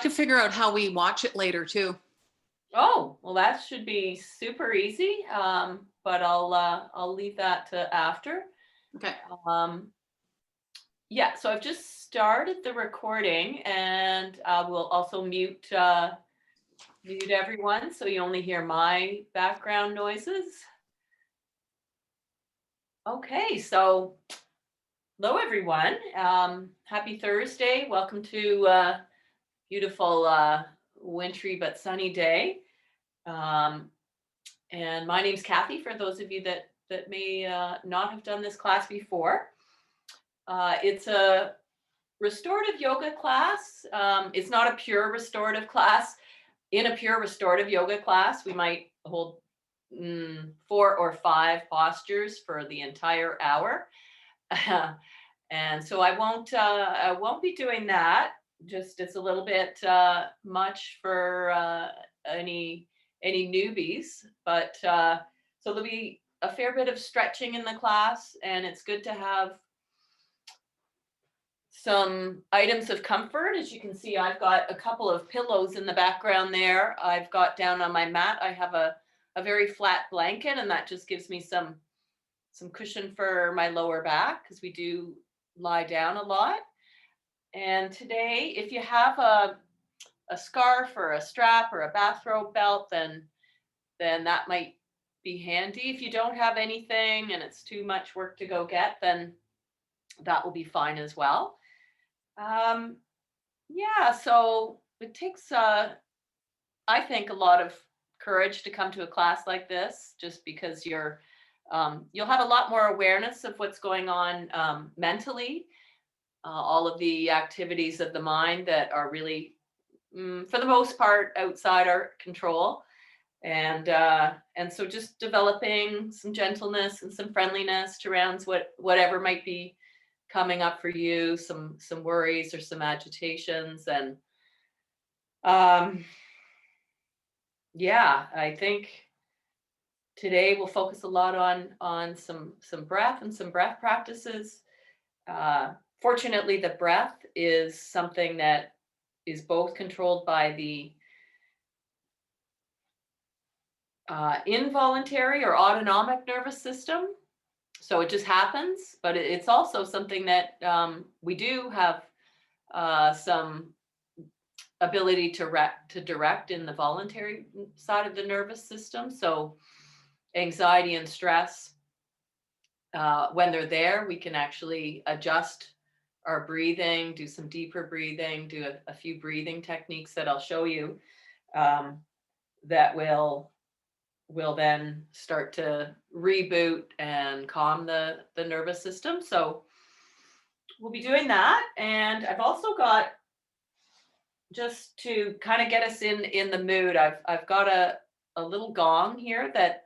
to figure out how we watch it later too. Oh, well, that should be super easy. But I'll leave that to after. Okay. Um, yeah, so I've just started the recording, and we'll also mute everyone so you only hear my background noises. Okay, so hello everyone. Happy Thursday. Welcome to beautiful wintry but sunny day. And my name's Kathy, for those of you that may not have done this class before. It's a restorative yoga class. It's not a pure restorative class. In a pure restorative yoga class, we might hold 4 or 5 postures for the entire hour. And so I won't be doing that. Just it's a little bit much for any newbies, but so there'll be a fair bit of stretching in the class, and it's good to have some items of comfort. As you can see, I've got a couple of pillows in the background there. I've got down on my mat, I have a very flat blanket, and that just gives me some cushion for my lower back, because we do lie down a lot. And today, if you have a scarf or a strap or a bathrobe belt, then that might be handy. If you don't have anything and it's too much work to go get, then that will be fine as well. Yeah, so it takes, I think, a lot of courage to come to a class like this, just because you'll have a lot more awareness of what's going on mentally, all of the activities of the mind that are really, for the most part, outside our control. And so just developing some gentleness and some friendliness around whatever might be coming up for you, some worries or some agitations. And yeah, I think today we'll focus a lot on some breath and some breath practices. Fortunately, the breath is something that is both controlled by the involuntary or autonomic nervous system. So it just happens, but it's also something that we do have some ability to direct in the voluntary side of the nervous system. So anxiety and stress, when they're there, we can actually adjust our breathing, do some deeper breathing, do a few breathing techniques that I'll show you, that will then start to reboot and calm the nervous system. So we'll be doing that. And I've also got, just to kind of get us in the mood, I've got a little gong here that,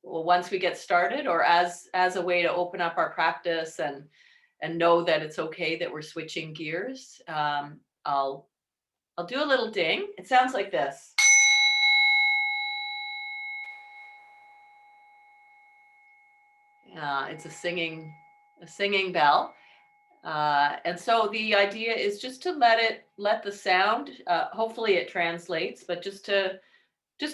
well, once we get started, or as a way to open up our practice and know that it's okay that we're switching gears, I'll do a little ding. It sounds like this. It's a singing bell. And so the idea is just to let the sound, hopefully it translates, but just to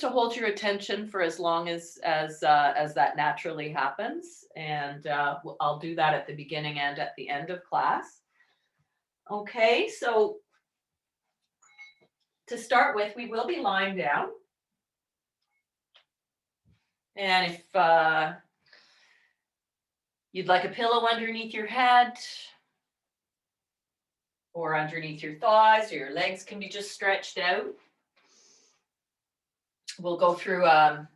hold your attention for as long as that naturally happens. And I'll do that at the beginning and at the end of class. Okay, so to start with, we will be lying down. And if you'd like a pillow underneath your head, or underneath your thighs, or your legs can be just stretched out. We'll go through a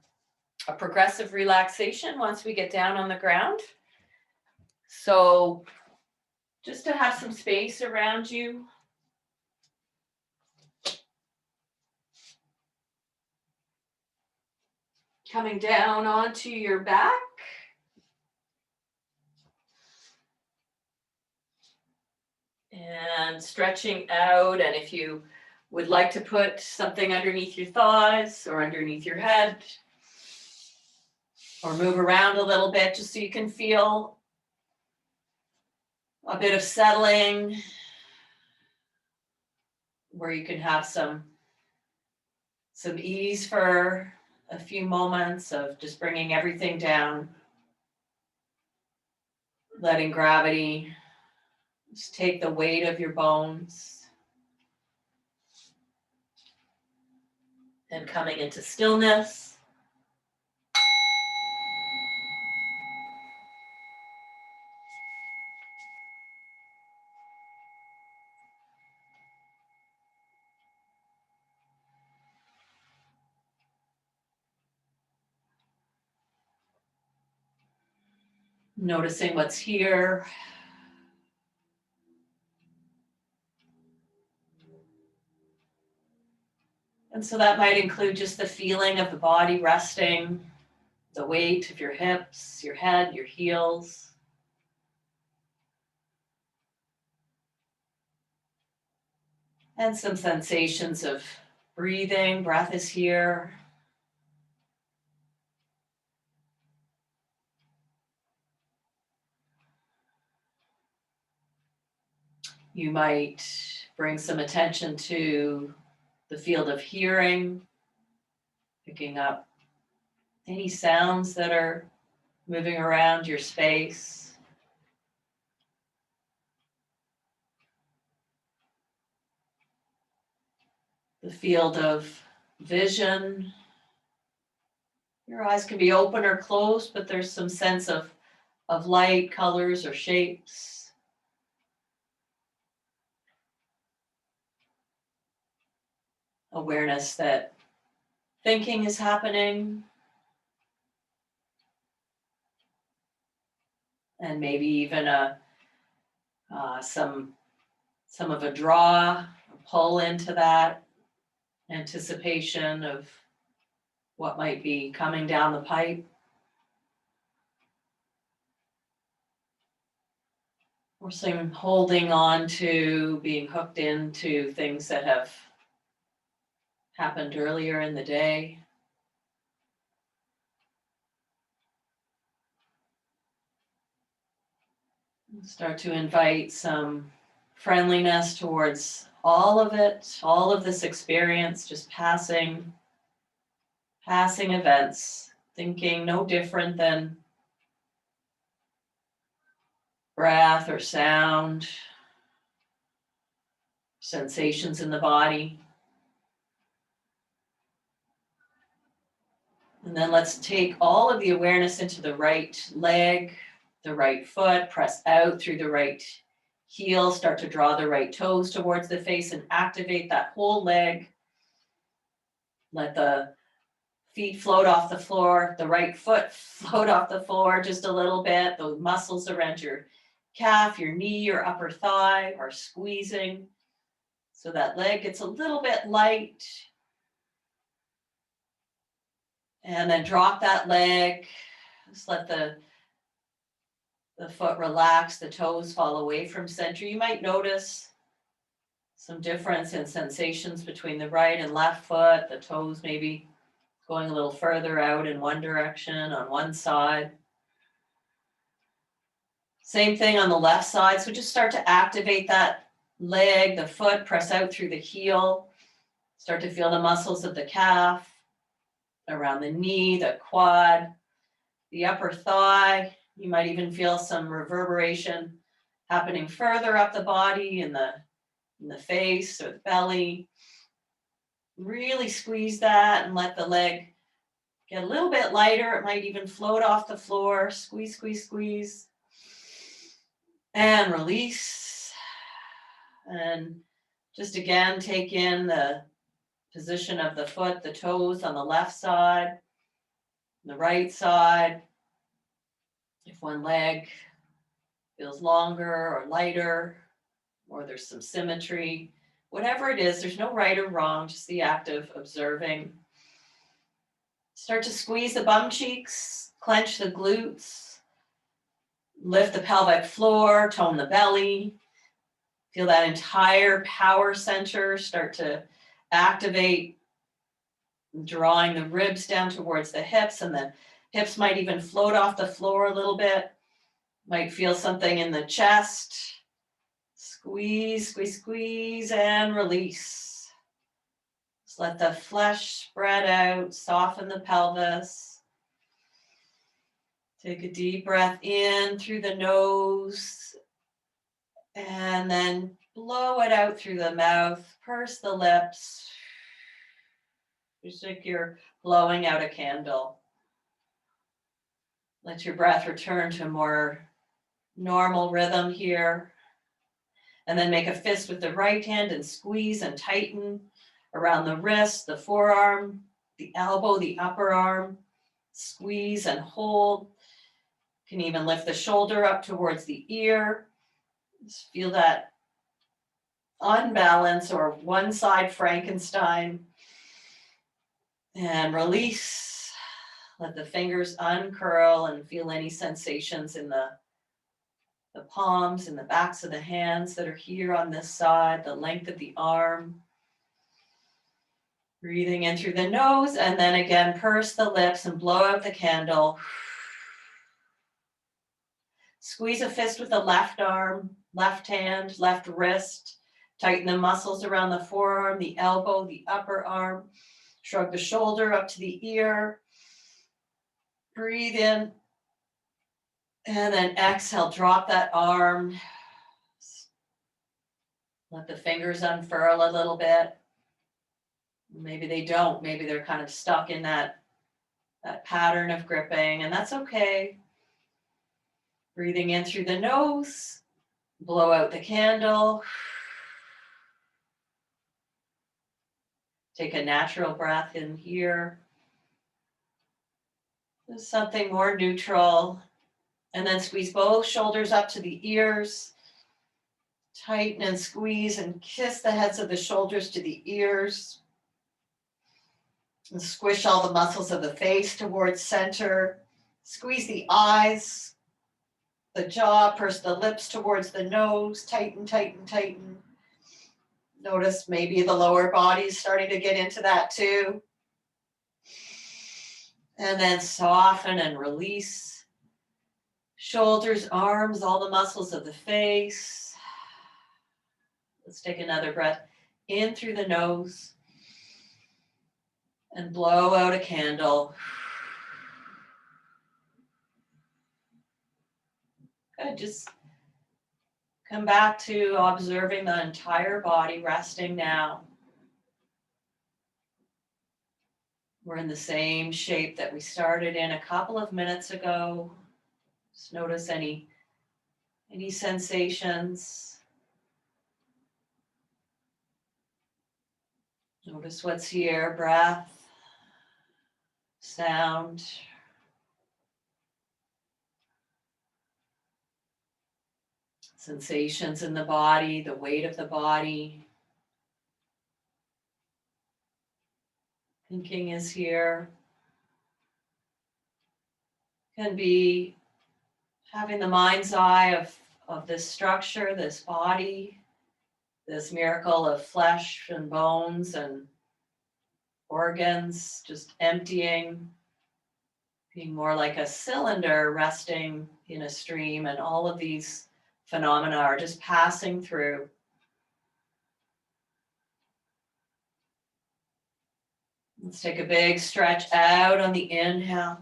progressive relaxation once we get down on the ground. So just to have some space around you. Coming down onto your back. And stretching out. And if you would like to put something underneath your thighs or underneath your head, or move around a little bit, just so you can feel a bit of settling where you can have some ease for a few moments of just bringing everything down, letting gravity just take the weight of your bones, and coming into stillness. Noticing what's here. And so that might include just the feeling of the body resting, the weight of your hips, your head, your heels. And some sensations of breathing. Breath is here. You might bring some attention to the field of hearing, picking up any sounds that are moving around your space. The field of vision. Your eyes can be open or closed, but there's some sense of light, colors, or shapes. Awareness that thinking is happening. And maybe even some of a draw, a pull into that anticipation of what might be coming down the pipe. Or some holding on to being hooked into things that have happened earlier in the day. Start to invite some friendliness towards all of it, all of this experience, just passing events, thinking no different than breath or sound, sensations in the body. And then let's take all of the awareness into the right leg, the right foot, press out through the right heel, start to draw the right toes towards the face and activate that whole leg. Let the feet float off the floor, the right foot float off the floor just a little bit. Those muscles around your calf, your knee, your upper thigh are squeezing. So that leg gets a little bit light. And then drop that leg. Just let the foot relax, the toes fall away from center. You might notice some difference in sensations between the right and left foot, the toes maybe going a little further out in one direction on one side. Same thing on the left side. So just start to activate that leg, the foot, press out through the heel. Start to feel the muscles of the calf, around the knee, the quad, the upper thigh. You might even feel some reverberation happening further up the body in the face or the belly. Really squeeze that and let the leg get a little bit lighter. It might even float off the floor. Squeeze, squeeze, squeeze. And release. And just again, take in the position of the foot, the toes on the left side, the right side. If one leg feels longer or lighter, or there's some symmetry, whatever it is, there's no right or wrong, just the act of observing. Start to squeeze the bum cheeks, clench the glutes, lift the pelvic floor, tone the belly. Feel that entire power center start to activate, drawing the ribs down towards the hips, and the hips might even float off the floor a little bit. Might feel something in the chest. Squeeze, squeeze, squeeze, and release. Let the flesh spread out, soften the pelvis. Take a deep breath in through the nose and then blow it out through the mouth. Purse the lips. Just like you're blowing out a candle. Let your breath return to a more normal rhythm here. And then make a fist with the right hand and squeeze and tighten around the wrist, the forearm, the elbow, the upper arm. Squeeze and hold. You can even lift the shoulder up towards the ear. Just feel that unbalance or one side Frankenstein. And release. Let the fingers uncurl and feel any sensations in the palms and the backs of the hands that are here on this side, the length of the arm. Breathing in through the nose and then again purse the lips and blow out the candle. Squeeze a fist with the left arm, left hand, left wrist. Tighten the muscles around the forearm, the elbow, the upper arm. Shrug the shoulder up to the ear. Breathe in. And then exhale, drop that arm. Let the fingers unfurl a little bit. Maybe they don't. Maybe they're kind of stuck in that pattern of gripping, and that's okay. Breathing in through the nose. Blow out the candle. Take a natural breath in here. Just something more neutral. And then squeeze both shoulders up to the ears. Tighten and squeeze and kiss the heads of the shoulders to the ears. And squish all the muscles of the face towards center. Squeeze the eyes, the jaw, purse the lips towards the nose. Tighten, tighten, tighten. Notice maybe the lower body is starting to get into that too. And then soften and release. Shoulders, arms, all the muscles of the face. Let's take another breath in through the nose and blow out a candle. Good, just come back to observing the entire body, resting now. We're in the same shape that we started in a couple of minutes ago. Just notice any sensations. Notice what's here, breath, sound. Sensations in the body, the weight of the body. Thinking is here. Can be having the mind's eye of this structure, this body, this miracle of flesh and bones and organs, just emptying, being more like a cylinder resting in a stream, and all of these phenomena are just passing through. Let's take a big stretch out on the inhale.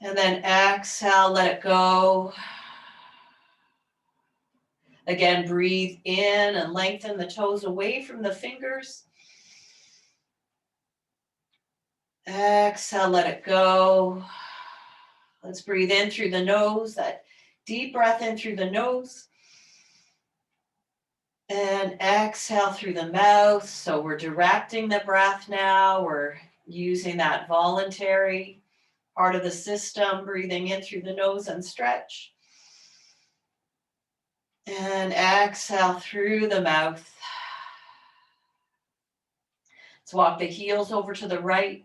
And then exhale, let it go. Again, breathe in and lengthen the toes away from the fingers. Exhale, let it go. Let's breathe in through the nose, that deep breath in through the nose. And exhale through the mouth. So we're directing the breath now. We're using that voluntary part of the system, breathing in through the nose and stretch. And exhale through the mouth. Let's walk the heels over to the right.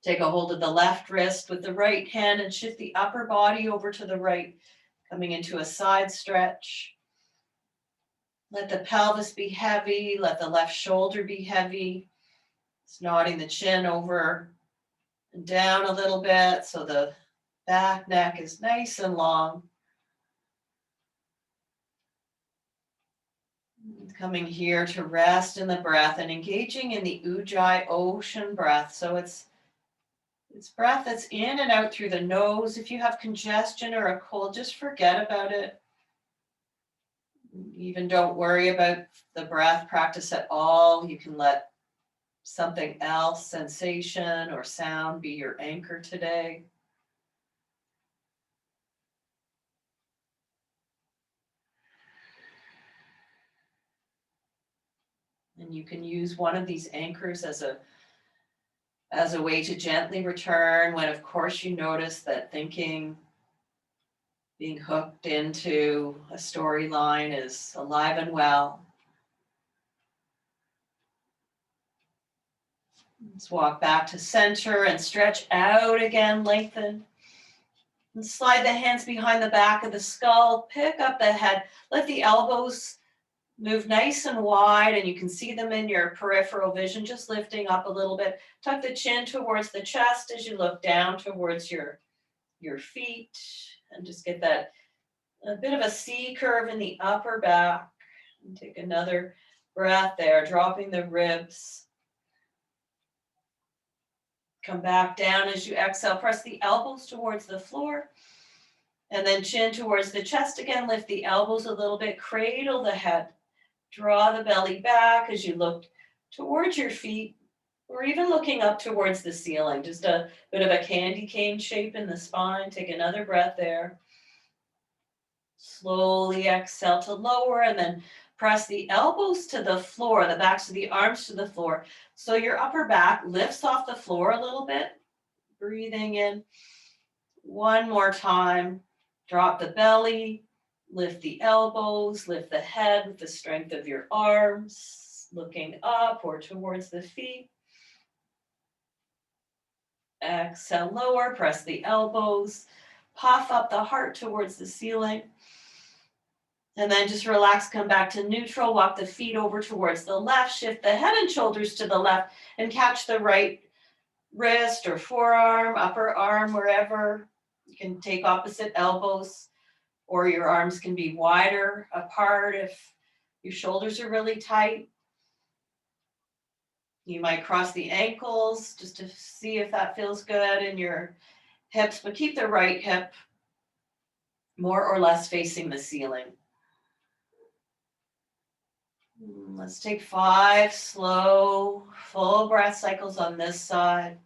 Take a hold of the left wrist with the right hand and shift the upper body over to the right, coming into a side stretch. Let the pelvis be heavy. Let the left shoulder be heavy. It's nodding the chin over and down a little bit so the back neck is nice and long. Coming here to rest in the breath and engaging in the Ujjayi ocean breath. So it's breath that's in and out through the nose. If you have congestion or a cold, just forget about it. Even don't worry about the breath practice at all. You can let something else, sensation or sound, be your anchor today. And you can use one of these anchors as a way to gently return when, of course, you notice that thinking, being hooked into a storyline is alive and well. Let's walk back to center and stretch out again, lengthen. And slide the hands behind the back of the skull, pick up the head, let the elbows move nice and wide, and you can see them in your peripheral vision, just lifting up a little bit. Tuck the chin towards the chest as you look down towards your feet, and just get that a bit of a C curve in the upper back. And take another breath there, dropping the ribs. Come back down as you exhale. Press the elbows towards the floor. And then chin towards the chest again. Lift the elbows a little bit. Cradle the head. Draw the belly back as you look towards your feet, or even looking up towards the ceiling. Just a bit of a candy cane shape in the spine. Take another breath there. Slowly exhale to lower, and then press the elbows to the floor, the backs of the arms to the floor. So your upper back lifts off the floor a little bit. Breathing in. One more time. Drop the belly. Lift the elbows, lift the head with the strength of your arms, looking up or towards the feet. Exhale, lower, press the elbows, puff up the heart towards the ceiling. And then just relax, come back to neutral, walk the feet over towards the left, shift the head and shoulders to the left, and catch the right wrist or forearm, upper arm, wherever. You can take opposite elbows, or your arms can be wider apart if your shoulders are really tight. You might cross the ankles just to see if that feels good in your hips, but keep the right hip more or less facing the ceiling. Let's take 5 slow, full breath cycles on this side.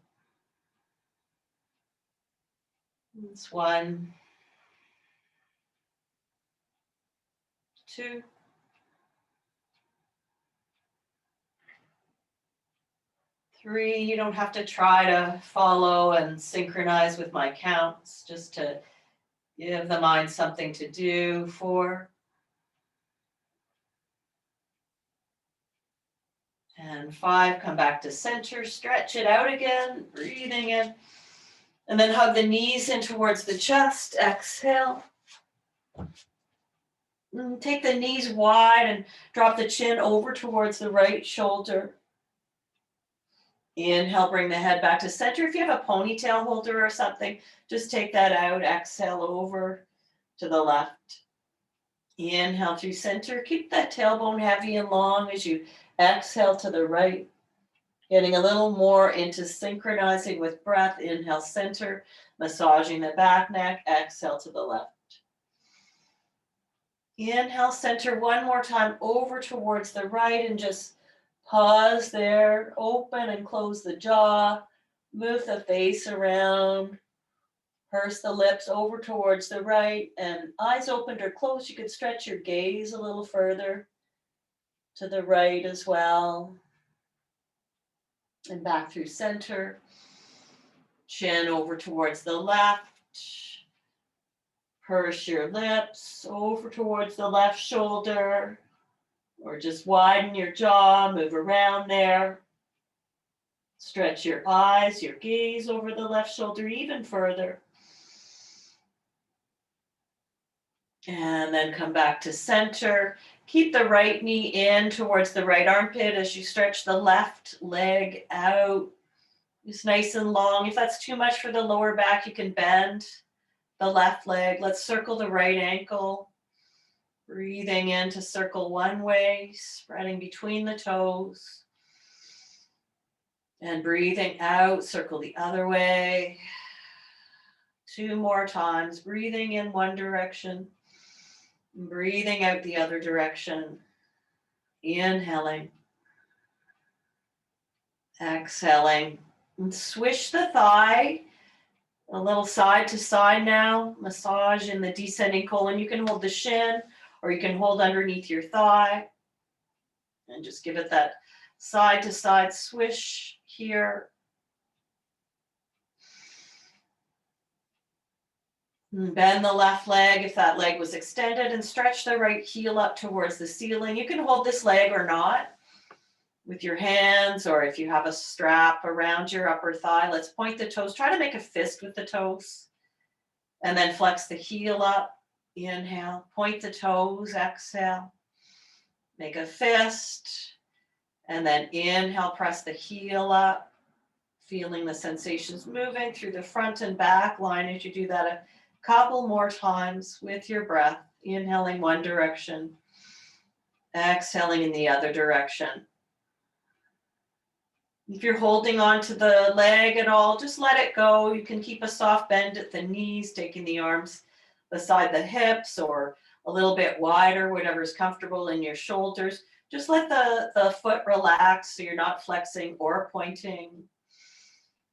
It's 1, 2, 3. You don't have to try to follow and synchronize with my counts, just to give the mind something to do. 4. And 5, come back to center, stretch it out again, breathing in. And then hug the knees in towards the chest, exhale. And take the knees wide and drop the chin over towards the right shoulder. Inhale, bring the head back to center. If you have a ponytail holder or something, just take that out, exhale over to the left. Inhale through center, keep that tailbone heavy and long as you exhale to the right. Getting a little more into synchronizing with breath. Inhale, center, massaging the back neck, exhale to the left. Inhale, center one more time over towards the right, and just pause there, open and close the jaw, move the face around, purse the lips over towards the right, and eyes opened or closed. You could stretch your gaze a little further to the right as well. And back through center, chin over towards the left, purse your lips over towards the left shoulder, or just widen your jaw, move around there. Stretch your eyes, your gaze over the left shoulder even further. And then come back to center. Keep the right knee in towards the right armpit as you stretch the left leg out. It's nice and long. If that's too much for the lower back, you can bend the left leg. Let's circle the right ankle. Breathing in to circle one way, spreading between the toes. And breathing out, circle the other way. 2 more times. Breathing in one direction. Breathing out the other direction. Inhaling. Exhaling. And swish the thigh a little side to side now. Massage in the descending colon. You can hold the shin or you can hold underneath your thigh. And just give it that side to side swish here. And bend the left leg if that leg was extended and stretch the right heel up towards the ceiling. You can hold this leg or not with your hands, or if you have a strap around your upper thigh. Let's point the toes. Try to make a fist with the toes. And then flex the heel up. Inhale. Point the toes. Exhale. Make a fist. And then inhale. Press the heel up. Feeling the sensations moving through the front and back line as you do that a couple more times with your breath. Inhaling one direction. Exhaling in the other direction. If you're holding on to the leg at all, just let it go. You can keep a soft bend at the knees, taking the arms beside the hips or a little bit wider, whatever's comfortable in your shoulders. Just let the foot relax so you're not flexing or pointing.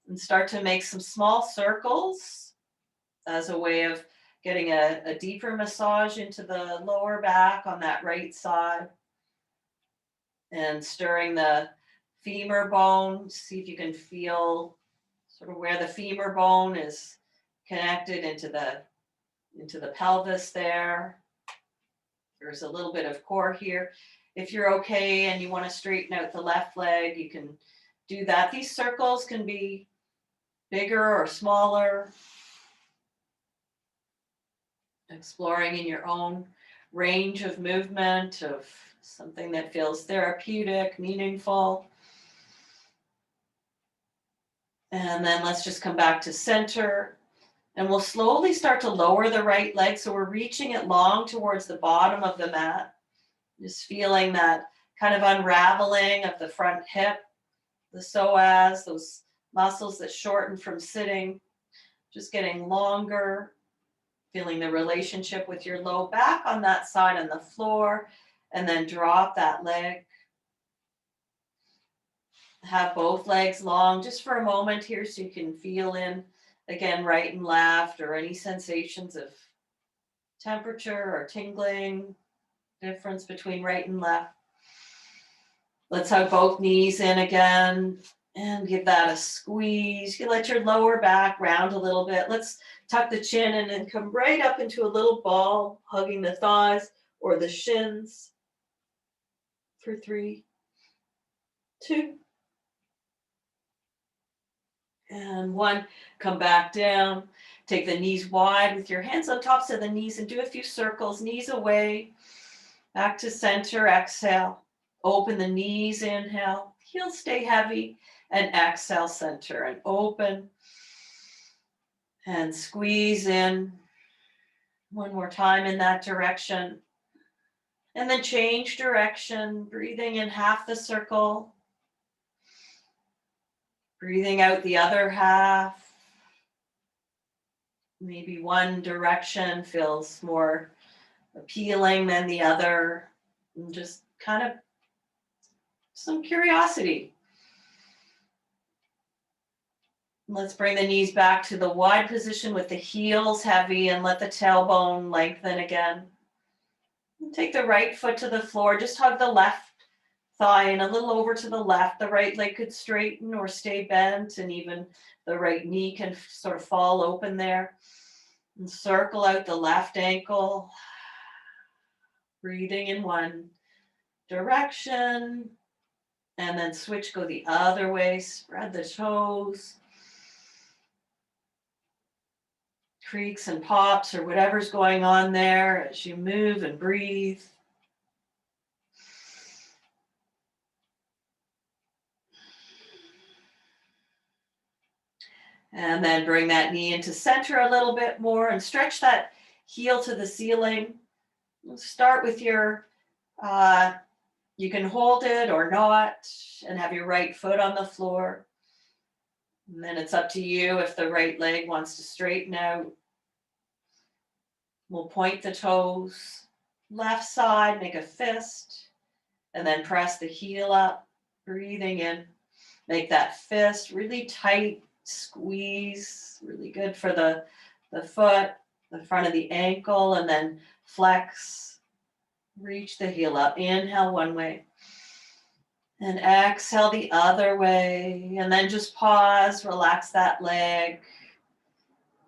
And start to make some small circles as a way of getting a deeper massage into the lower back on that right side. And stirring the femur bone, see if you can feel sort of where the femur bone is connected into the pelvis there. There's a little bit of core here. If you're okay and you want to straighten out the left leg, you can do that. These circles can be bigger or smaller. Exploring in your own range of movement, of something that feels therapeutic, meaningful. And then let's just come back to center. And we'll slowly start to lower the right leg. So we're reaching it long towards the bottom of the mat. Just feeling that kind of unraveling of the front hip, the psoas, those muscles that shorten from sitting, just getting longer. Feeling the relationship with your low back on that side on the floor. And then drop that leg. Have both legs long just for a moment here so you can feel in, again, right and left, or any sensations of temperature or tingling, difference between right and left. Let's hug both knees in again and give that a squeeze. You let your lower back round a little bit. Let's tuck the chin in and come right up into a little ball, hugging the thighs or the shins for 3, 2, and 1. Come back down. Take the knees wide with your hands on tops of the knees and do a few circles. Knees away. Back to center. Exhale. Open the knees. Inhale. Heels stay heavy. And exhale, center and open. And squeeze in. One more time in that direction. And then change direction. Breathing in half the circle. Breathing out the other half. Maybe one direction feels more appealing than the other. And just kind of some curiosity. Let's bring the knees back to the wide position with the heels heavy and let the tailbone lengthen again. And take the right foot to the floor. Just hug the left thigh and a little over to the left. The right leg could straighten or stay bent, and even the right knee can sort of fall open there. And circle out the left ankle. Breathing in one direction. And then switch, go the other way. Spread the toes. Creaks and pops or whatever's going on there as you move and breathe. And then bring that knee into center a little bit more and stretch that heel to the ceiling. Start with your, you can hold it or not, and have your right foot on the floor. And then it's up to you if the right leg wants to straighten out. We'll point the toes, left side, make a fist, and then press the heel up, breathing in. Make that fist really tight, squeeze, really good for the foot, the front of the ankle, and then flex, reach the heel up. Inhale one way, and exhale the other way, and then just pause, relax that leg.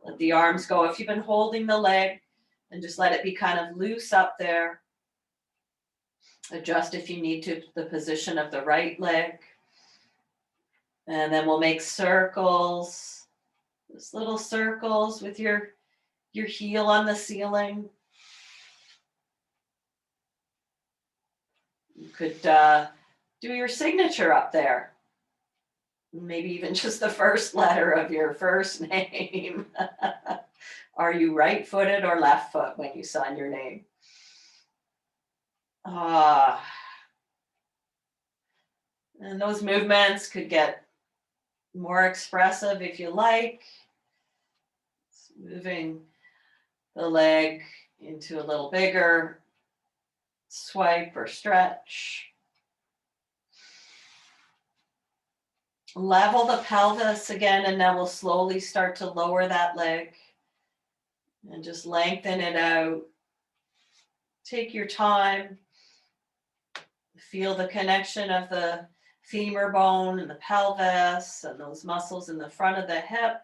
Let the arms go. If you've been holding the leg, and just let it be kind of loose up there. Adjust if you need to the position of the right leg. And then we'll make circles, just little circles with your heel on the ceiling. You could do your signature up there. Maybe even just the first letter of your first name. Are you right-footed or left foot when you sign your name? And those movements could get more expressive if you like. Moving the leg into a little bigger swipe or stretch. Level the pelvis again, and now we'll slowly start to lower that leg and just lengthen it out. Take your time. Feel the connection of the femur bone and the pelvis and those muscles in the front of the hip.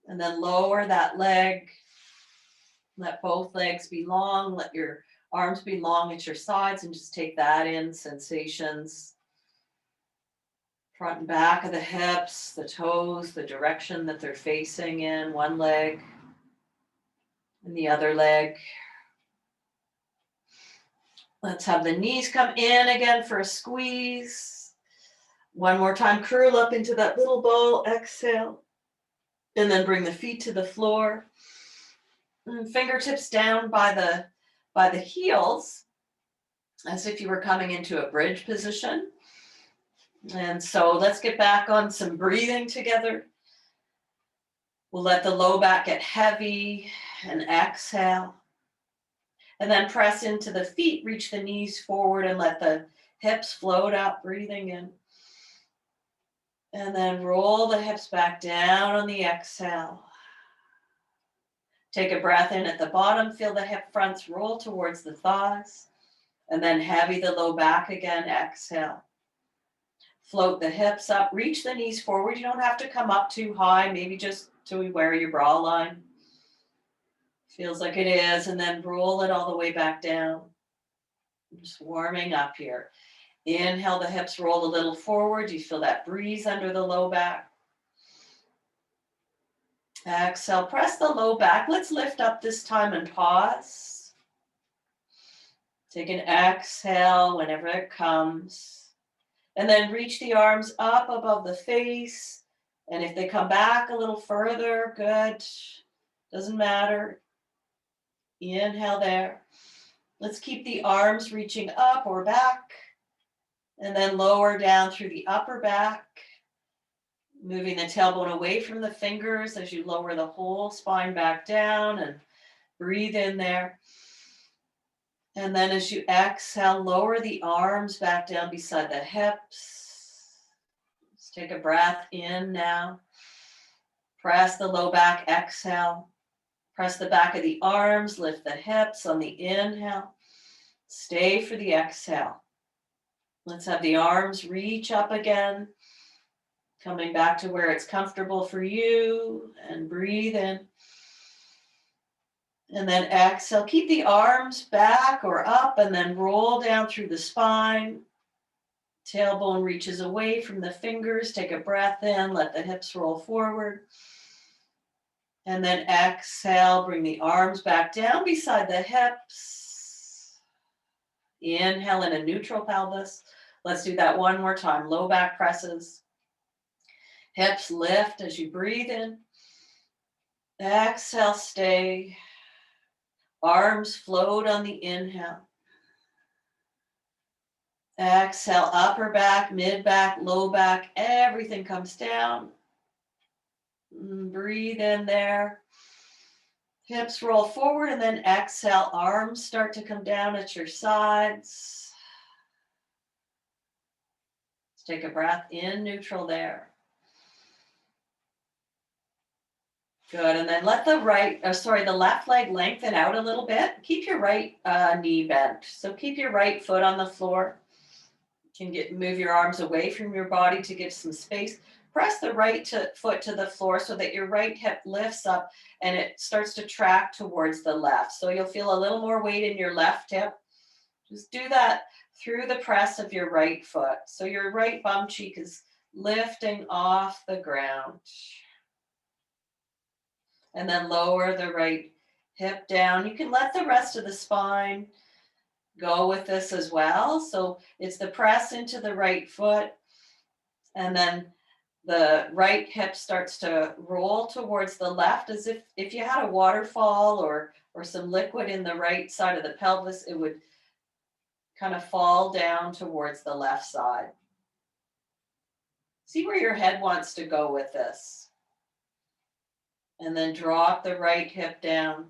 And then lower that leg. Let both legs be long. Let your arms be long at your sides, and just take that in. Sensations. Front and back of the hips, the toes, the direction that they're facing in. One leg and the other leg. Let's have the knees come in again for a squeeze. One more time, curl up into that little ball, exhale. And then bring the feet to the floor. And fingertips down by the heels, as if you were coming into a bridge position. And so let's get back on some breathing together. We'll let the low back get heavy and exhale. And then press into the feet, reach the knees forward and let the hips float up, breathing in. And then roll the hips back down on the exhale. Take a breath in at the bottom, feel the hip fronts roll towards the thighs. And then heavy the low back again, exhale. Float the hips up, reach the knees forward. You don't have to come up too high, maybe just till we wear your bra line. Feels like it is, and then roll it all the way back down. Just warming up here. Inhale, the hips roll a little forward. You feel that breeze under the low back. Exhale, press the low back. Let's lift up this time and pause. Take an exhale whenever it comes. And then reach the arms up above the face. And if they come back a little further, good. Doesn't matter. Inhale there. Let's keep the arms reaching up or back. And then lower down through the upper back. Moving the tailbone away from the fingers as you lower the whole spine back down, and breathe in there. And then as you exhale, lower the arms back down beside the hips. Let's take a breath in now. Press the low back, exhale. Press the back of the arms, lift the hips on the inhale. Stay for the exhale. Let's have the arms reach up again. Coming back to where it's comfortable for you, and breathe in. And then exhale, keep the arms back or up, and then roll down through the spine. Tailbone reaches away from the fingers. Take a breath in, let the hips roll forward. And then exhale, bring the arms back down beside the hips. Inhale in a neutral pelvis. Let's do that one more time. Low back presses. Hips lift as you breathe in. Exhale, stay. Arms float on the inhale. Exhale, upper back, mid back, low back, everything comes down. Breathe in there. Hips roll forward and then exhale, arms start to come down at your sides. Let's take a breath in, neutral there. Good, and then let the left leg lengthen out a little bit. Keep your right knee bent. So keep your right foot on the floor. You can move your arms away from your body to give some space. Press the right foot to the floor so that your right hip lifts up and it starts to track towards the left. So you'll feel a little more weight in your left hip. Just do that through the press of your right foot. So your right bum cheek is lifting off the ground. And then lower the right hip down. You can let the rest of the spine go with this as well. So it's the press into the right foot, and then the right hip starts to roll towards the left, as if you had a waterfall or some liquid in the right side of the pelvis, it would kind of fall down towards the left side. See where your head wants to go with this. And then drop the right hip down.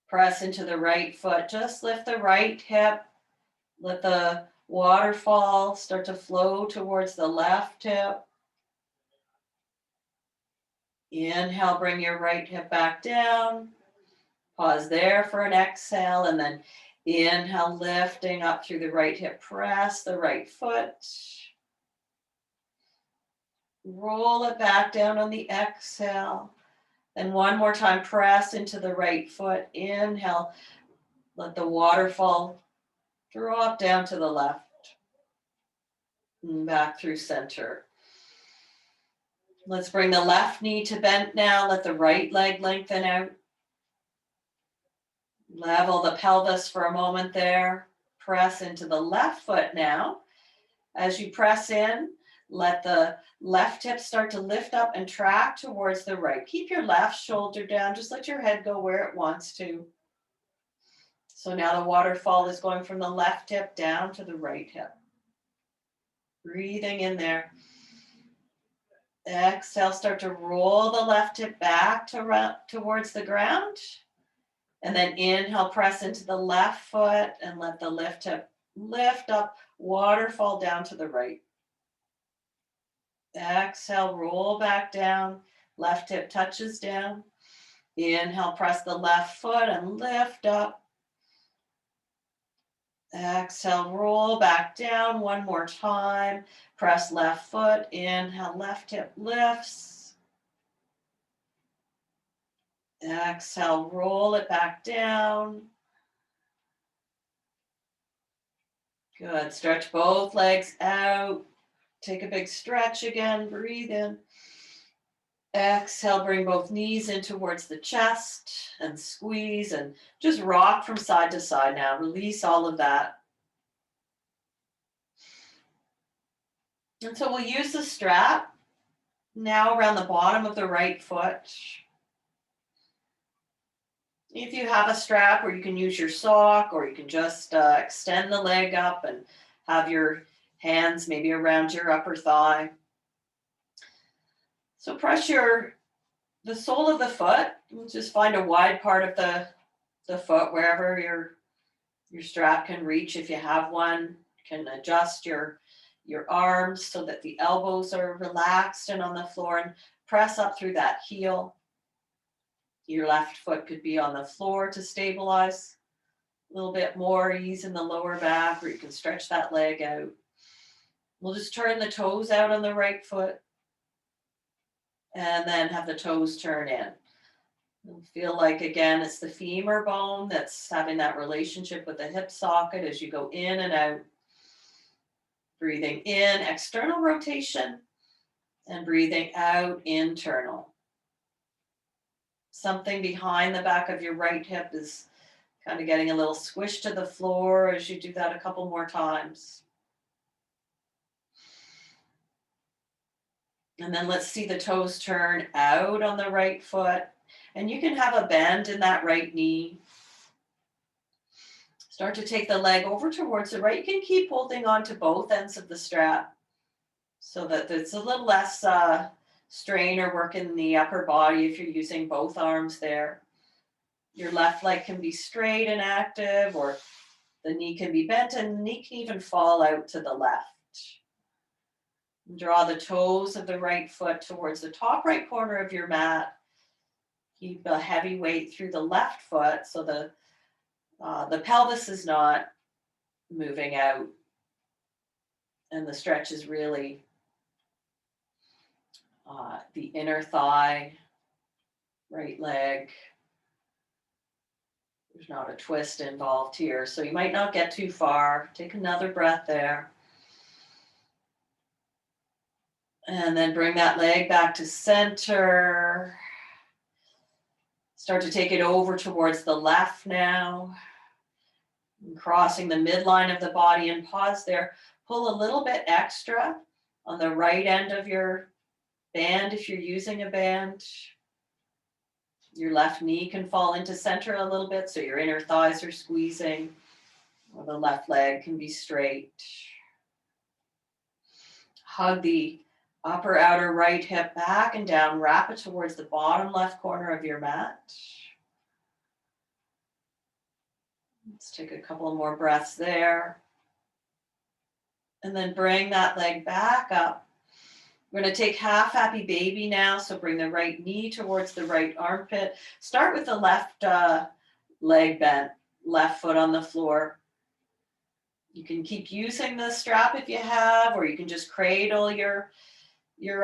Press into the right foot. Just lift the right hip. Let the waterfall start to flow towards the left hip. Inhale, bring your right hip back down. Pause there for an exhale, and then inhale, lifting up through the right hip. Press the right foot. Roll it back down on the exhale. And one more time, press into the right foot. Inhale, let the waterfall drop down to the left. And back through center. Let's bring the left knee to bent now. Let the right leg lengthen out. Level the pelvis for a moment there. Press into the left foot now. As you press in, let the left hip start to lift up and track towards the right. Keep your left shoulder down. Just let your head go where it wants to. So now the waterfall is going from the left hip down to the right hip. Breathing in there. Exhale, start to roll the left hip back towards the ground. And then inhale, press into the left foot and let the left hip lift up, waterfall down to the right. Exhale, roll back down, left hip touches down. Inhale, press the left foot and lift up. Exhale, roll back down one more time. Press left foot, inhale, left hip lifts. Exhale, roll it back down. Good, stretch both legs out. Take a big stretch again, breathe in. Exhale, bring both knees in towards the chest and squeeze and just rock from side to side now. Release all of that. And so we'll use the strap now around the bottom of the right foot. If you have a strap, or you can use your sock, or you can just extend the leg up and have your hands maybe around your upper thigh. So press the sole of the foot. Just find a wide part of the foot wherever your strap can reach. If you have one, you can adjust your arms so that the elbows are relaxed and on the floor, and press up through that heel. Your left foot could be on the floor to stabilize. A little bit more ease in the lower back, or you can stretch that leg out. We'll just turn the toes out on the right foot and then have the toes turn in. You'll feel like, again, it's the femur bone that's having that relationship with the hip socket as you go in and out. Breathing in, external rotation, and breathing out, internal. Something behind the back of your right hip is kind of getting a little squish to the floor as you do that a couple more times. And then let's see the toes turn out on the right foot. And you can have a bend in that right knee. Start to take the leg over towards the right. You can keep holding on to both ends of the strap so that there's a little less strain or work in the upper body if you're using both arms there. Your left leg can be straight and active, or the knee can be bent, and the knee can even fall out to the left. Draw the toes of the right foot towards the top right corner of your mat. Keep a heavy weight through the left foot so the pelvis is not moving out, and the stretch is really the inner thigh, right leg. There's not a twist involved here, so you might not get too far. Take another breath there. And then bring that leg back to center. Start to take it over towards the left now. And crossing the midline of the body, and pause there. Pull a little bit extra on the right end of your band if you're using a band. Your left knee can fall into center a little bit, so your inner thighs are squeezing, or the left leg can be straight. Hug the upper outer right hip back and down. Wrap it towards the bottom left corner of your mat. Let's take a couple more breaths there. And then bring that leg back up. We're going to take half happy baby now. So bring the right knee towards the right armpit. Start with the left leg bent, left foot on the floor. You can keep using the strap if you have, or you can just cradle your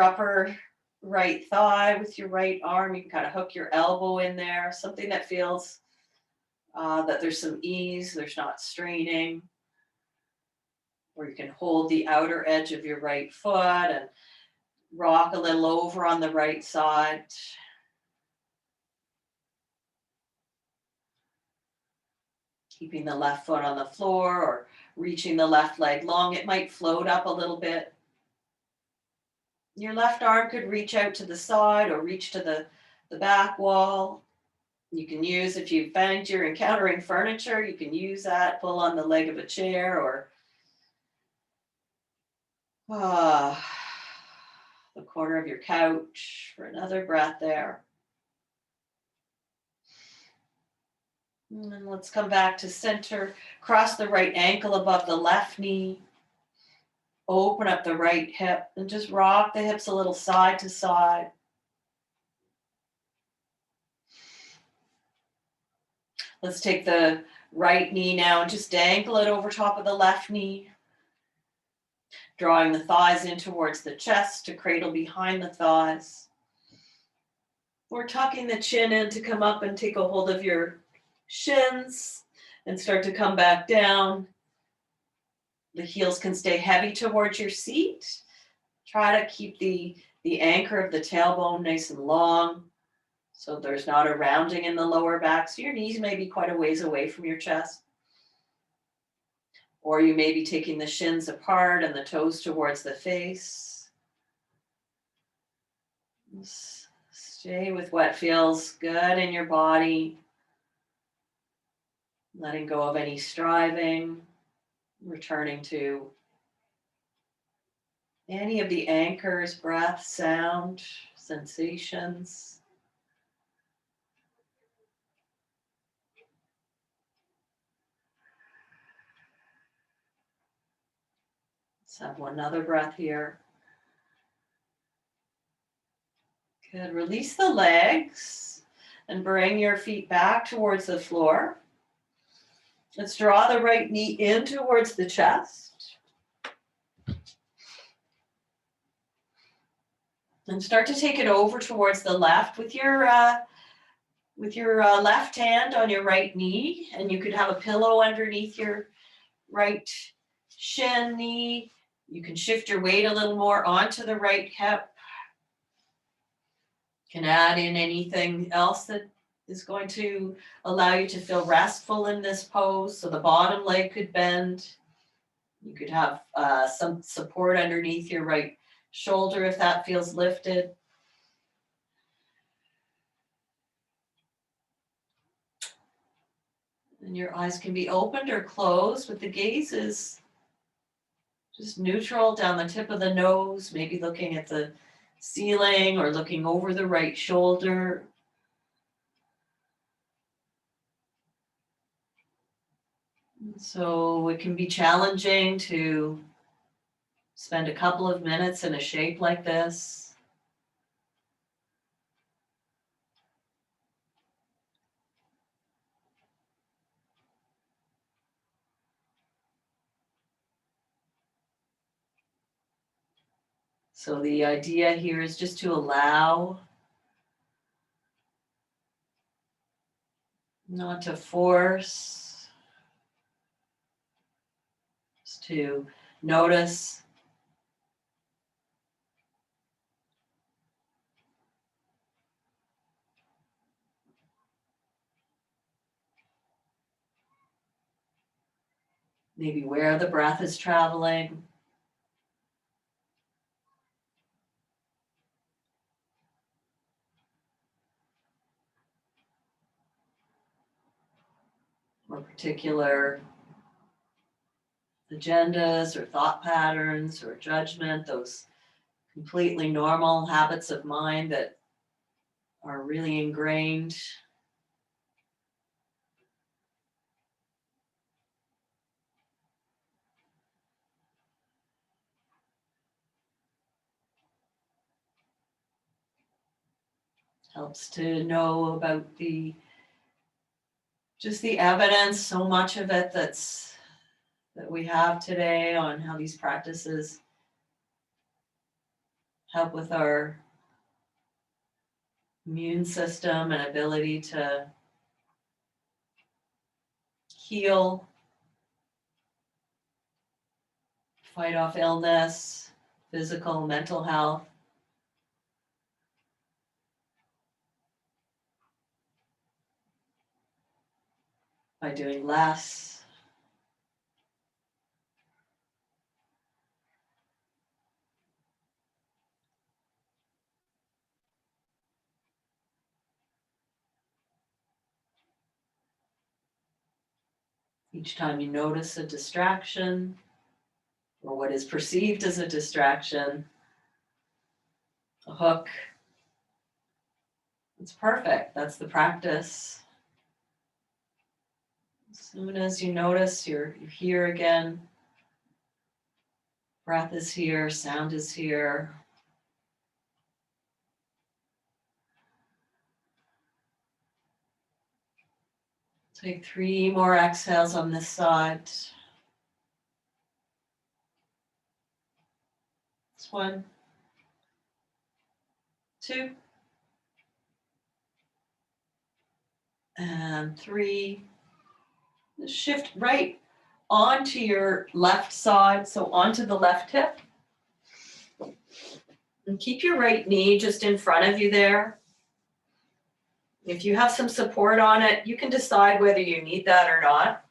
upper right thigh with your right arm. You can kind of hook your elbow in there, something that feels that there's some ease, there's not straining. Or you can hold the outer edge of your right foot and rock a little over on the right side. Keeping the left foot on the floor or reaching the left leg long. It might float up a little bit. Your left arm could reach out to the side or reach to the back wall. You can use, if you find you're encountering furniture, you can use that, pull on the leg of a chair or the corner of your couch for another breath there. And then let's come back to center. Cross the right ankle above the left knee. Open up the right hip and just rock the hips a little side to side. Let's take the right knee now and just dangle it over top of the left knee. Drawing the thighs in towards the chest to cradle behind the thighs. Or tucking the chin in to come up and take a hold of your shins and start to come back down. The heels can stay heavy towards your seat. Try to keep the anchor of the tailbone nice and long so there's not a rounding in the lower back. So your knees may be quite a ways away from your chest. Or you may be taking the shins apart and the toes towards the face. Stay with what feels good in your body. Letting go of any striving. Returning to any of the anchors, breath, sound, sensations. Let's have another breath here. Good. Release the legs and bring your feet back towards the floor. Let's draw the right knee in towards the chest. And start to take it over towards the left with your left hand on your right knee. And you could have a pillow underneath your right shin knee. You can shift your weight a little more onto the right hip. You can add in anything else that is going to allow you to feel restful in this pose. So the bottom leg could bend. You could have some support underneath your right shoulder if that feels lifted. And your eyes can be opened or closed, but the gaze is just neutral down the tip of the nose, maybe looking at the ceiling or looking over the right shoulder. So it can be challenging to spend a couple of minutes in a shape like this. So the idea here is just to allow, not to force, just to notice. Maybe where the breath is traveling. Or particular agendas or thought patterns or judgment, those completely normal habits of mind that are really ingrained. Helps to know about just the evidence, so much of it that we have today on how these practices help with our immune system and ability to heal, fight off illness, physical, mental health. By doing less. Each time you notice a distraction or what is perceived as a distraction, a hook, it's perfect. That's the practice. As soon as you notice you're here again, breath is here, sound is here. Take 3 more exhales on this side. It's 1, 2, and 3. Shift right onto your left side, so onto the left hip. And keep your right knee just in front of you there. If you have some support on it, you can decide whether you need that or not.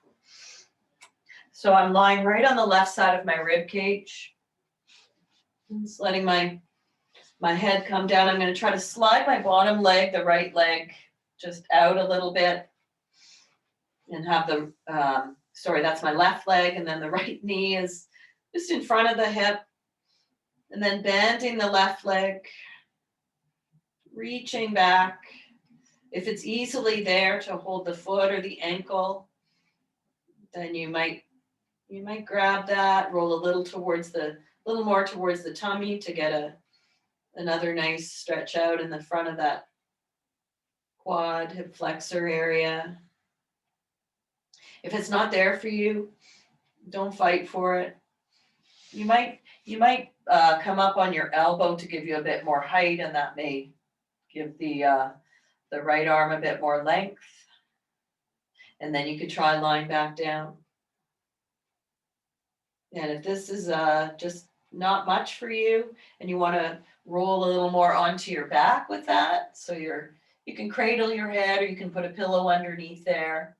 So I'm lying right on the left side of my rib cage. Just letting my head come down. I'm going to try to slide my bottom leg, the right leg, just out a little bit. And have the, that's my left leg, and then the right knee is just in front of the hip. And then bending the left leg, reaching back. If it's easily there to hold the foot or the ankle, then you might grab that, roll a little more towards the tummy to get another nice stretch out in the front of that quad, hip flexor area. If it's not there for you, don't fight for it. You might come up on your elbow to give you a bit more height, and that may give the right arm a bit more length. And then you could try lying back down. And if this is just not much for you and you want to roll a little more onto your back with that, so you can cradle your head, or you can put a pillow underneath there.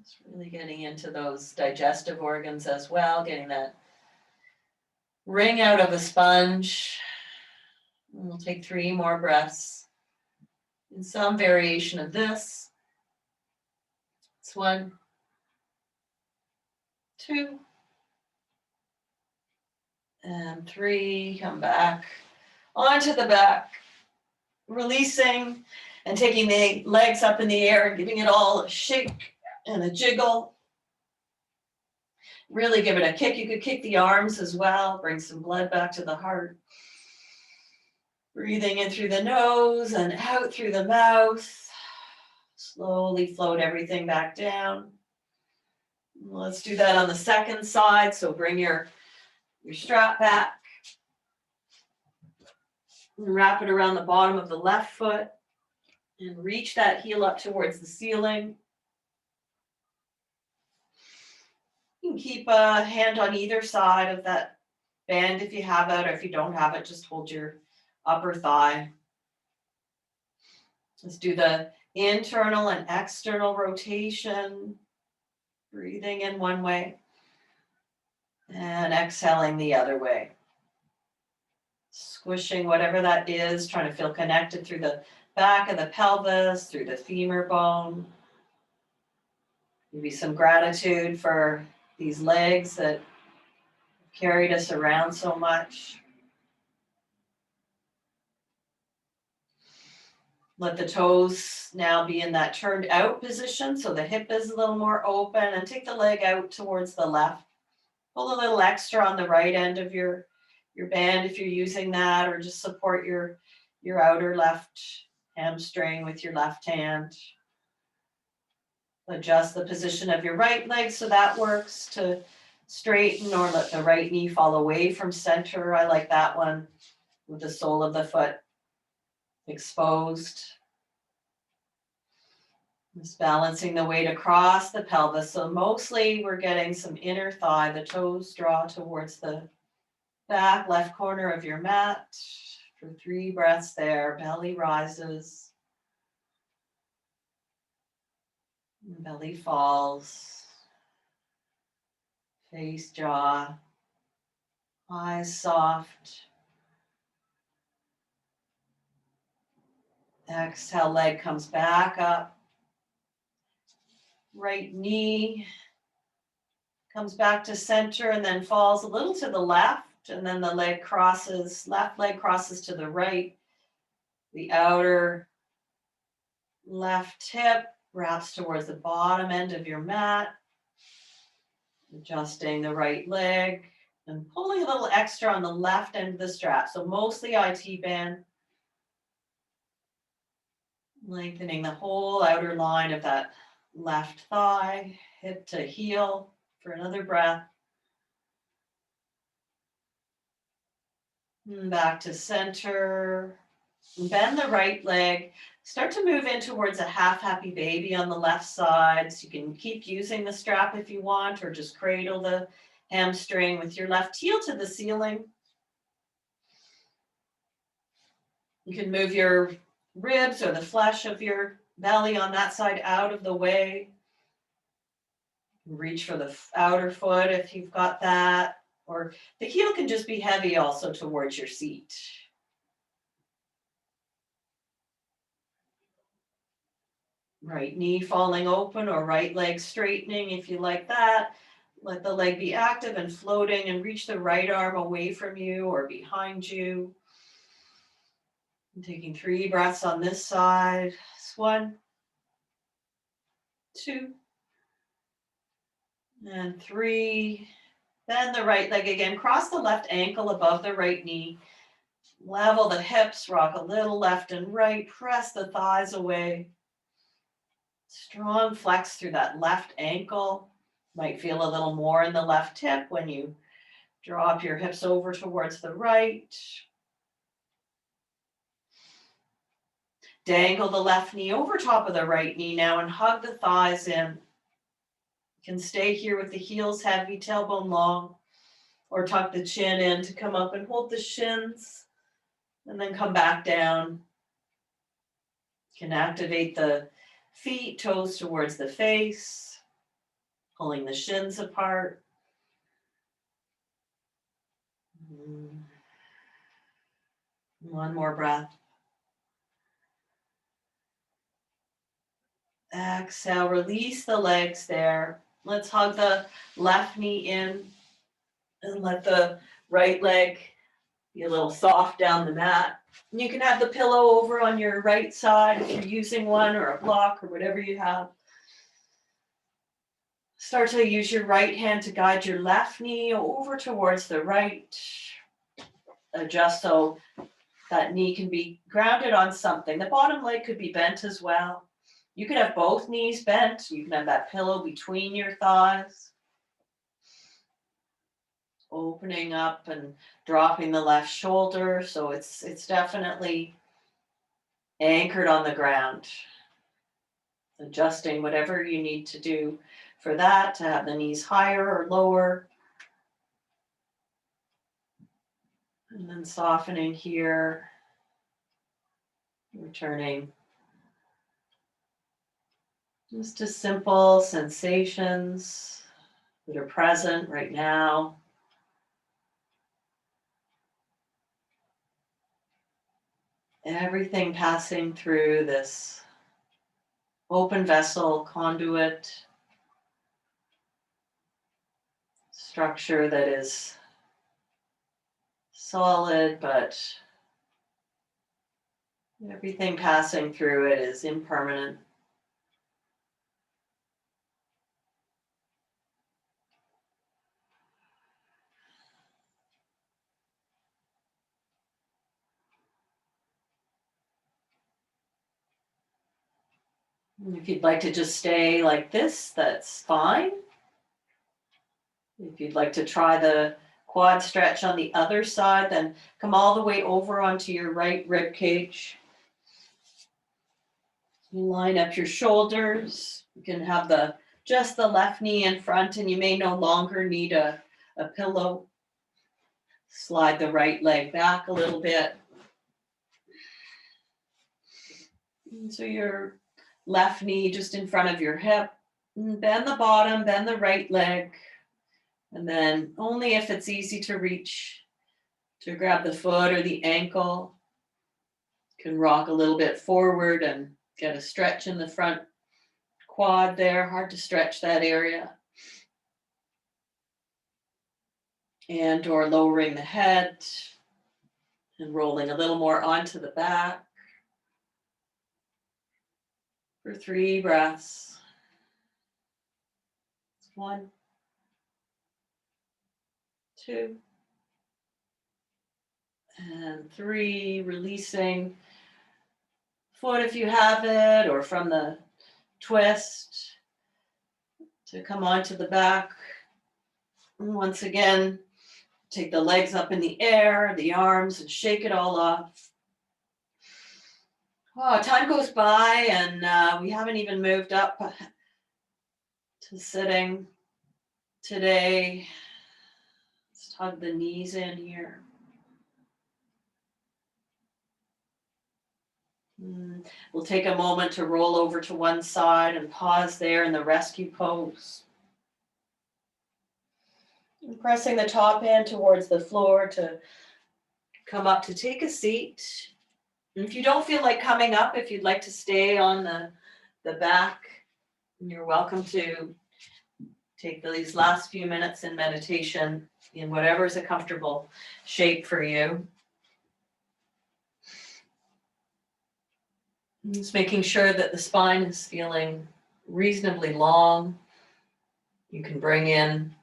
It's really getting into those digestive organs as well, getting that wring out of a sponge. And we'll take 3 more breaths. in some variation of this. It's 1, 2, and 3. Come back onto the back, releasing and taking the legs up in the air and giving it all a shake and a jiggle. Really give it a kick. You could kick the arms as well, bring some blood back to the heart. Breathing in through the nose and out through the mouth. Slowly float everything back down. Let's do that on the second side. So bring your strap back. And wrap it around the bottom of the left foot. And reach that heel up towards the ceiling. You can keep a hand on either side of that band if you have it, or if you don't have it, just hold your upper thigh. Let's do the internal and external rotation. Breathing in one way and exhaling the other way. Squishing whatever that is, trying to feel connected through the back of the pelvis, through the femur bone. Maybe some gratitude for these legs that carried us around so much. Let the toes now be in that turned out position, so the hip is a little more open, and take the leg out towards the left. Pull a little extra on the right end of your band if you're using that, or just support your outer left hamstring with your left hand. Adjust the position of your right leg so that works to straighten, or let the right knee fall away from center. I like that one with the sole of the foot exposed. Just balancing the weight across the pelvis. So mostly we're getting some inner thigh. The toes draw towards the back left corner of your mat. For 3 breaths there, belly rises. Belly falls. Face, jaw, eyes soft. Exhale, leg comes back up. Right knee comes back to center and then falls a little to the left, and then the leg crosses, left leg crosses to the right. The outer left hip wraps towards the bottom end of your mat. Adjusting the right leg and pulling a little extra on the left end of the strap. So mostly IT band. Lengthening the whole outer line of that left thigh, hip to heel for another breath. And back to center. Bend the right leg. Start to move in towards a half happy baby on the left side. So you can keep using the strap if you want, or just cradle the hamstring with your left heel to the ceiling. You can move your ribs or the flesh of your belly on that side out of the way. Reach for the outer foot if you've got that, or the heel can just be heavy also towards your seat. Right knee falling open or right leg straightening if you like that. Let the leg be active and floating, and reach the right arm away from you or behind you. And taking 3 breaths on this side. 1, 2, and 3. Bend the right leg again. Cross the left ankle above the right knee. Level the hips, rock a little left and right. Press the thighs away. Strong flex through that left ankle. Might feel a little more in the left hip when you drop your hips over towards the right. Dangle the left knee over top of the right knee now and hug the thighs in. You can stay here with the heels heavy, tailbone long, or tuck the chin in to come up and hold the shins, and then come back down. You can activate the feet, toes towards the face, pulling the shins apart. One more breath. Exhale, release the legs there. Let's hug the left knee in and let the right leg be a little soft down the mat. And you can have the pillow over on your right side if you're using one, or a block, or whatever you have. Start to use your right hand to guide your left knee over towards the right. Adjust so that knee can be grounded on something. The bottom leg could be bent as well. You could have both knees bent. You can have that pillow between your thighs. Opening up and dropping the left shoulder, so it's definitely anchored on the ground. Adjusting whatever you need to do for that, to have the knees higher or lower. And then softening here, returning just to simple sensations that are present right now. Everything passing through this open vessel, conduit, structure that is solid, but everything passing through it is impermanent. And if you'd like to just stay like this, that's fine. If you'd like to try the quad stretch on the other side, then come all the way over onto your right rib cage. Line up your shoulders. You can have just the left knee in front, and you may no longer need a pillow. Slide the right leg back a little bit. And so your left knee just in front of your hip. Bend the bottom, bend the right leg. And then only if it's easy to reach, to grab the foot or the ankle. You can rock a little bit forward and get a stretch in the front quad there. Hard to stretch that area. And or lowering the head and rolling a little more onto the back. For 3 breaths. 1, 2, and 3. Releasing foot if you have it, or from the twist to come onto the back. And once again, take the legs up in the air, the arms, and shake it all off. Oh, time goes by, and we haven't even moved up to sitting today. Let's hug the knees in here. We'll take a moment to roll over to one side and pause there in the rescue pose. And pressing the top hand towards the floor to come up to take a seat. And if you don't feel like coming up, if you'd like to stay on the back, you're welcome to take these last few minutes in meditation in whatever is a comfortable shape for you. Just making sure that the spine is feeling reasonably long. You can bring in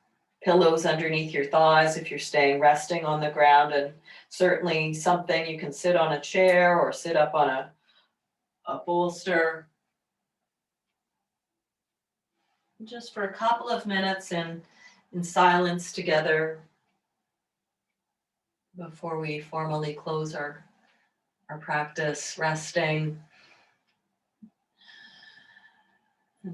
pillows underneath your thighs if you're staying resting on the ground, and certainly something you can sit on a chair or sit up on a bolster. Just for a couple of minutes in silence together before we formally close our practice, resting. And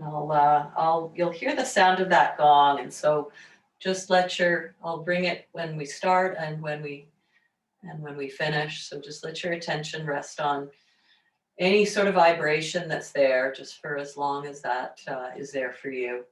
you'll hear the sound of that gong, and so just I'll bring it when we start and when we finish. So just let your attention rest on any sort of vibration that's there, just for as long as that is there for you.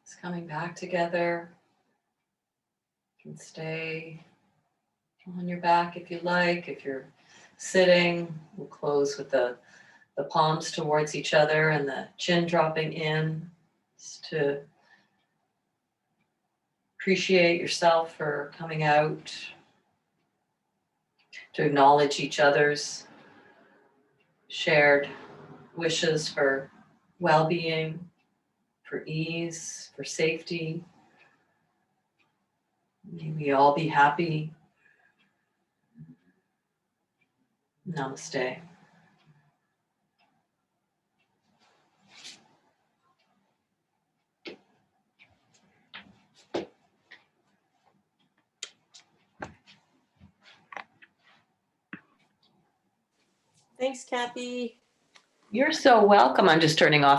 Just coming back together. You can stay on your back if you like. If you're sitting, we'll close with the palms towards each other and the chin dropping in, just to appreciate yourself for coming out, to acknowledge each other's shared wishes for well-being, for ease, for safety. May we all be happy. Namaste. Thanks, Kathy. You're so welcome. I'm just turning off